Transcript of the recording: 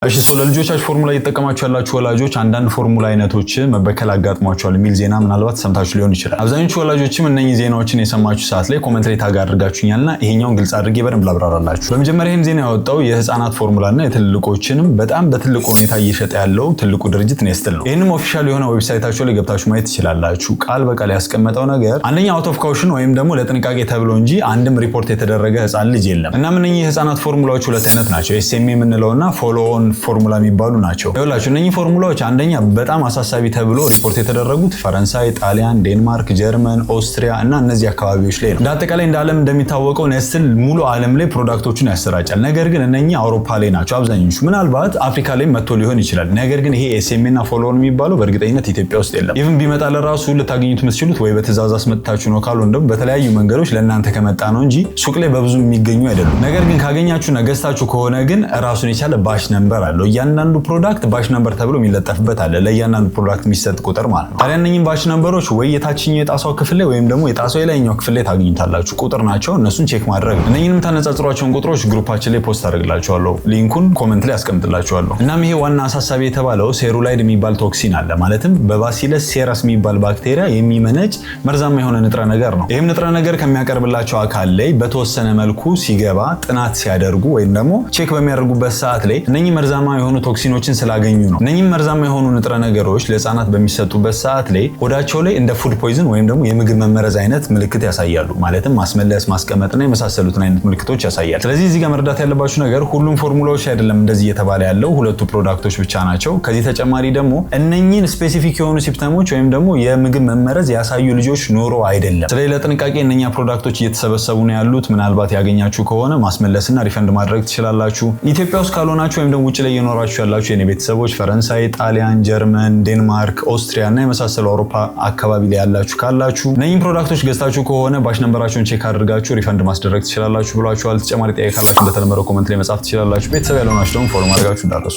እሺ ለልጆቻችሁ ፎርሙላ እየተጠቀማችሁ ያላችሁ ወላጆች አንዳንድ ፎርሙላ አይነቶች መበከል አጋጥሟቸዋል የሚል ዜና ምናልባት ሰምታችሁ ሊሆን ይችላል። አብዛኞቹ ወላጆችም እነኚህ ዜናዎችን የሰማችሁ ሰዓት ላይ ኮሜንት ላይ ታግ አድርጋችሁኛልና ይሄኛውን ግልጽ አድርጌ በደንብ ላብራራላችሁ። በመጀመሪያ ይሄን ዜና ያወጣው የህፃናት ፎርሙላና የትልልቆችንም በጣም በትልቁ ሁኔታ እየሸጠ ያለው ትልቁ ድርጅት ኔስትል ነው። ይሄንም ኦፊሻል የሆነ ዌብሳይታቸው ላይ ገብታችሁ ማየት ትችላላችሁ። ቃል በቃል ያስቀመጠው ነገር አንደኛ አውት ኦፍ ካውሽን ወይም ደግሞ ለጥንቃቄ ተብሎ እንጂ አንድም ሪፖርት የተደረገ ህፃን ልጅ የለም። እና እነኚህ የህፃናት ፎርሙላዎች ሁለት አይነት ናቸው። ኤስኤምኤ የምንለውና ፎሎ ኦን ፎርሙላ የሚባሉ ናቸው። ይኸውላችሁ እነኚህ ፎርሙላዎች አንደኛ በጣም አሳሳቢ ተብሎ ሪፖርት የተደረጉት ፈረንሳይ፣ ጣሊያን፣ ዴንማርክ፣ ጀርመን፣ ኦስትሪያ እና እነዚህ አካባቢዎች ላይ ነው። እንዳጠቃላይ እንደ ዓለም እንደሚታወቀው ኔስትል ሙሉ ዓለም ላይ ፕሮዳክቶችን ያሰራጫል። ነገር ግን እነኚህ አውሮፓ ላይ ናቸው አብዛኞቹ። ምናልባት አፍሪካ ላይ መጥቶ ሊሆን ይችላል። ነገር ግን ይሄ ኤስኤምኤ እና ፎሎ ኦን የሚባለው በእርግጠኝነት ኢትዮጵያ ውስጥ የለም። ኢቭን ቢመጣ ለራሱ ልታገኙት የምትችሉት ወይ በትዕዛዝ አስመጥታችሁ ነው ካልሆነ ደግሞ በተለያዩ መንገዶች ለእናንተ ከመጣ ነው እንጂ ሱቅ ላይ በብዙ የሚገኙ አይደሉም። ነገር ግን ካገኛችሁ ነገስታችሁ ከሆነ ግን ራሱን የቻለ ባሽ ነምበር አለው። እያንዳንዱ ፕሮዳክት ባሽ ነምበር ተብሎ የሚለጠፍበት አለ። ለእያንዳንዱ ፕሮዳክት የሚሰጥ ቁጥር ማለት ነው። ታዲያ እነኚህን ባሽ ነምበሮች ወይ የታችኛው የጣሳው ክፍል ላይ ወይም ደግሞ የጣሳው የላይኛው ክፍል ላይ ታገኙታላችሁ። ቁጥር ናቸው፣ እነሱን ቼክ ማድረግ ነው። እነኚህንም ታነጻጽሯቸውን ቁጥሮች ግሩፓችን ላይ ፖስት አደርግላችኋለሁ። ሊንኩን ኮሜንት ላይ አስቀምጥላችኋለሁ። እናም ይሄ ዋና አሳሳቢ የተባለው ሴሩላይድ የሚባል ቶክሲን አለ። ማለትም በባሲለስ ሴረስ የሚባል ባክቴሪያ የሚመነጭ መርዛማ የሆነ ንጥረ ነገር ነው። ይህም ንጥረ ነገር ከሚያቀርብላቸው አካል ላይ በተወሰነ መልኩ ሲገባ ጥናት ሲያደርጉ ወይም ደግሞ ቼክ በሚያደርጉበት ሰዓት ላይ እነኚህ መርዛማ የሆኑ ቶክሲኖችን ስላገኙ ነው። እነኚህም መርዛማ የሆኑ ንጥረ ነገሮች ለህፃናት በሚሰጡበት ሰዓት ላይ ሆዳቸው ላይ እንደ ፉድ ፖይዝን ወይም ደግሞ የምግብ መመረዝ አይነት ምልክት ያሳያሉ። ማለትም ማስመለስ፣ ማስቀመጥና የመሳሰሉትን አይነት ምልክቶች ያሳያል። ስለዚህ እዚህ ጋር መረዳት ያለባችሁ ነገር ሁሉም ፎርሙላዎች አይደለም እንደዚህ እየተባለ ያለው ሁለቱ ፕሮዳክቶች ብቻ ናቸው። ከዚህ ተጨማሪ ደግሞ እነኚህን ስፔሲፊክ የሆኑ ሲምፕተሞች ወይም ደግሞ የምግብ መመረዝ ያሳዩ ልጆች ኖሮ አይደለም። ስለዚህ ለጥንቃቄ እነኛ ፕሮዳክቶች እየተሰበሰቡ ነው ያሉት። ምናልባት ያገኛችሁ ከሆነ ማስመለስና ሪፈንድ ማድረግ ትችላላችሁ። ኢትዮጵያ ውስጥ ካልሆናችሁ ወይም ደግሞ ውጭ ላይ እየኖራችሁ ያላችሁ የኔ ቤተሰቦች ፈረንሳይ፣ ጣሊያን፣ ጀርመን፣ ዴንማርክ፣ ኦስትሪያ እና የመሳሰሉ አውሮፓ አካባቢ ላይ ያላችሁ ካላችሁ እነኚህን ፕሮዳክቶች ገዝታችሁ ከሆነ ባሽ ነምበራቸውን ቼክ አድርጋችሁ ሪፈንድ ማስደረግ ትችላላችሁ ብሏችኋል። ተጨማሪ ጥያቄ ካላችሁ እንደተለመደው ኮሜንት ላይ መጻፍ ትችላላችሁ። ቤተሰብ ያልሆናችሁ ደግሞ ፎሎ ማድረጋችሁ እንዳትረሱ።